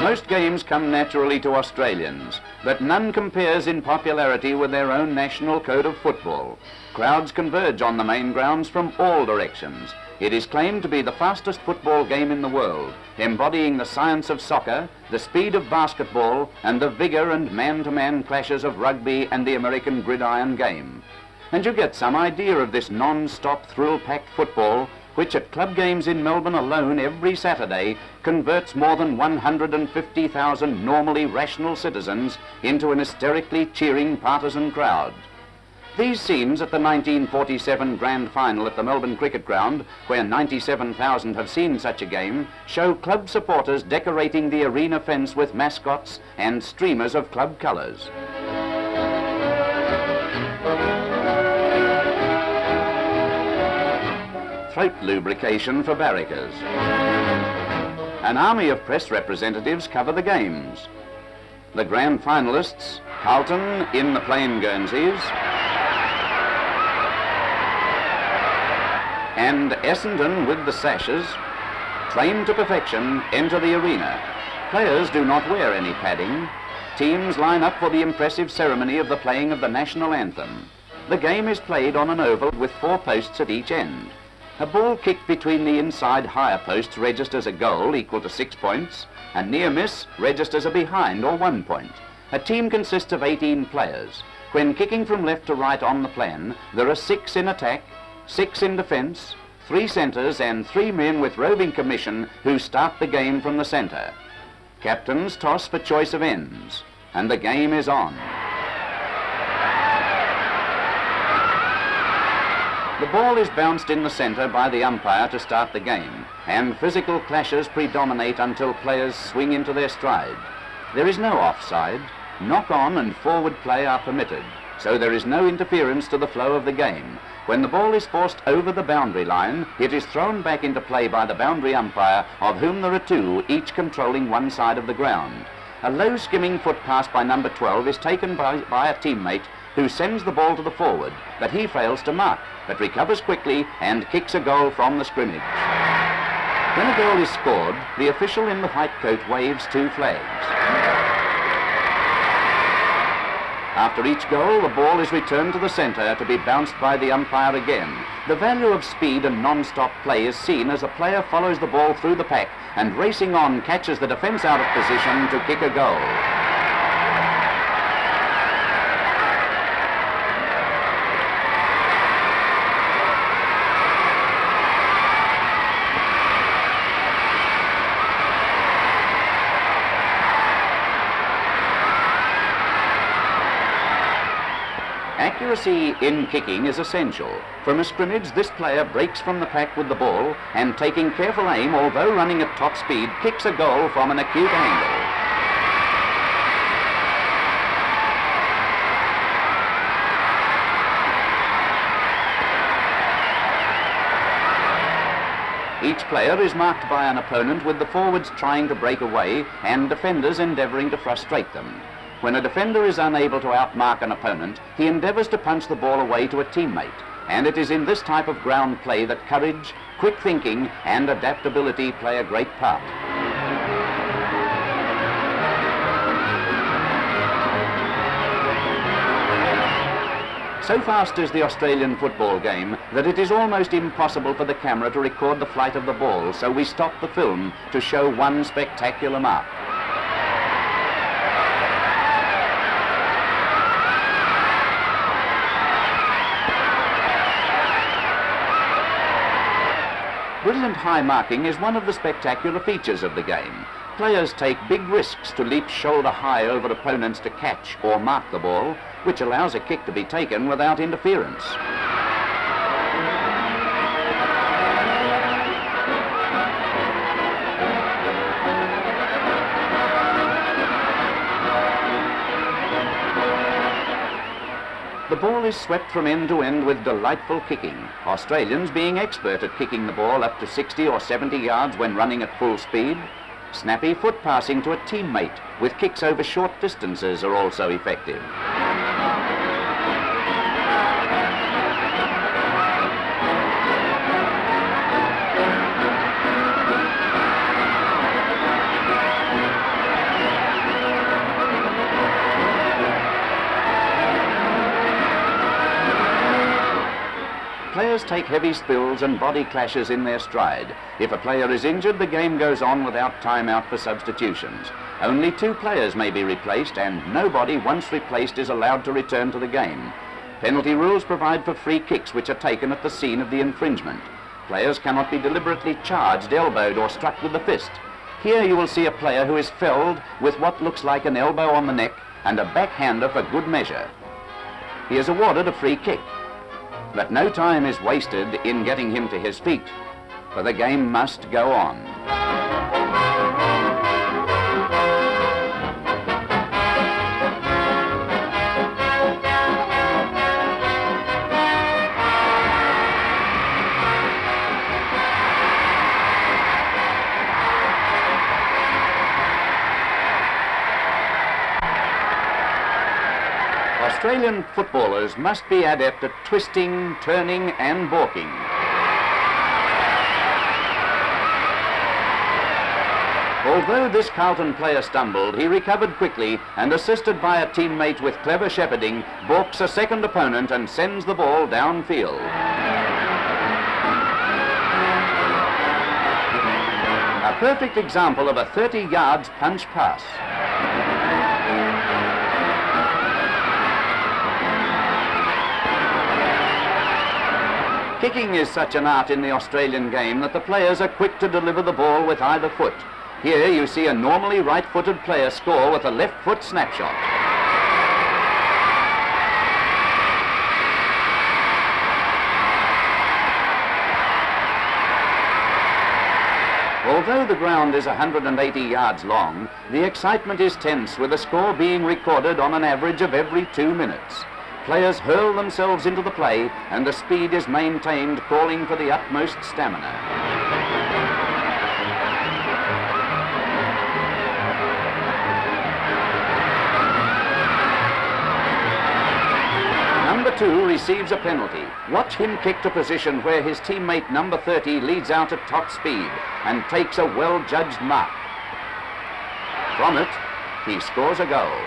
Most games come naturally to Australians, but none compares in popularity with their own national code of football. Crowds converge on the main grounds from all directions. It is claimed to be the fastest football game in the world, embodying the science of soccer, the speed of basketball, and the vigour and man-to-man clashes of rugby and the American gridiron game. And you get some idea of this non-stop thrill-packed football, which at club games in Melbourne alone every Saturday converts more than 150,000 normally rational citizens into an hysterically cheering partisan crowd. These scenes at the 1947 Grand Final at the Melbourne Cricket Ground, where 97,000 have seen such a game, show club supporters decorating the arena fence with mascots and streamers of club colours. Throat lubrication for barrackers. An army of press representatives cover the games. The grand finalists, Carlton in the plain Guernseys, and Essendon with the sashes, trained to perfection, enter the arena. Players do not wear any padding. Teams line up for the impressive ceremony of the playing of the national anthem. The game is played on an oval with 4 posts at each end. A ball kicked between the inside higher posts registers a goal equal to 6 points, and near miss registers a behind or 1 point. A team consists of 18 players. When kicking from left to right on the plan, there are 6 in attack, 6 in defence, 3 centres and 3 men with roving commission who start the game from the centre. Captains toss for choice of ends, and the game is on. The ball is bounced in the centre by the umpire to start the game, and physical clashes predominate until players swing into their stride. There is no offside. Knock-on and forward play are permitted, so there is no interference to the flow of the game. When the ball is forced over the boundary line, it is thrown back into play by the boundary umpire, of whom there are 2, each controlling one side of the ground. A low skimming foot pass by number 12 is taken by a teammate who sends the ball to the forward, but he fails to mark, but recovers quickly and kicks a goal from the scrimmage. When a goal is scored, the official in the white coat waves 2 flags. After each goal, the ball is returned to the centre to be bounced by the umpire again. The value of speed and non-stop play is seen as a player follows the ball through the pack and racing on catches the defence out of position to kick a goal. Accuracy in kicking is essential. From a scrimmage, this player breaks from the pack with the ball and, taking careful aim, although running at top speed, kicks a goal from an acute angle. Each player is marked by an opponent, with the forwards trying to break away and defenders endeavouring to frustrate them. When a defender is unable to outmark an opponent, he endeavours to punch the ball away to a teammate. And it is in this type of ground play that courage, quick thinking and adaptability play a great part. So fast is the Australian football game that it is almost impossible for the camera to record the flight of the ball, so we stop the film to show one spectacular mark. Brilliant high marking is one of the spectacular features of the game. Players take big risks to leap shoulder high over opponents to catch or mark the ball, which allows a kick to be taken without interference. The ball is swept from end to end with delightful kicking, Australians being expert at kicking the ball up to 60 or 70 yards when running at full speed. Snappy foot passing to a teammate with kicks over short distances are also effective. take heavy spills and body clashes in their stride. If a player is injured, the game goes on without time out for substitutions. Only 2 players may be replaced, and nobody, once replaced, is allowed to return to the game. Penalty rules provide for free kicks which are taken at the scene of the infringement. Players cannot be deliberately charged, elbowed or struck with the fist. Here you will see a player who is felled with what looks like an elbow on the neck and a backhander for good measure. He is awarded a free kick. But no time is wasted in getting him to his feet, for the game must go on. Australian footballers must be adept at twisting, turning and balking. Although this Carlton player stumbled, he recovered quickly and, assisted by a teammate with clever shepherding, balks a second opponent and sends the ball downfield. A perfect example of a 30 yards punch pass. Kicking is such an art in the Australian game that the players are quick to deliver the ball with either foot. Here you see a normally right-footed player score with a left foot snapshot. Although the ground is 180 yards long, the excitement is tense, with a score being recorded on an average of every 2 minutes. Players hurl themselves into the play and the speed is maintained, calling for the utmost stamina. Number 2 receives a penalty. Watch him kick to position where his teammate number 30 leads out at top speed and takes a well-judged mark. From it, he scores a goal.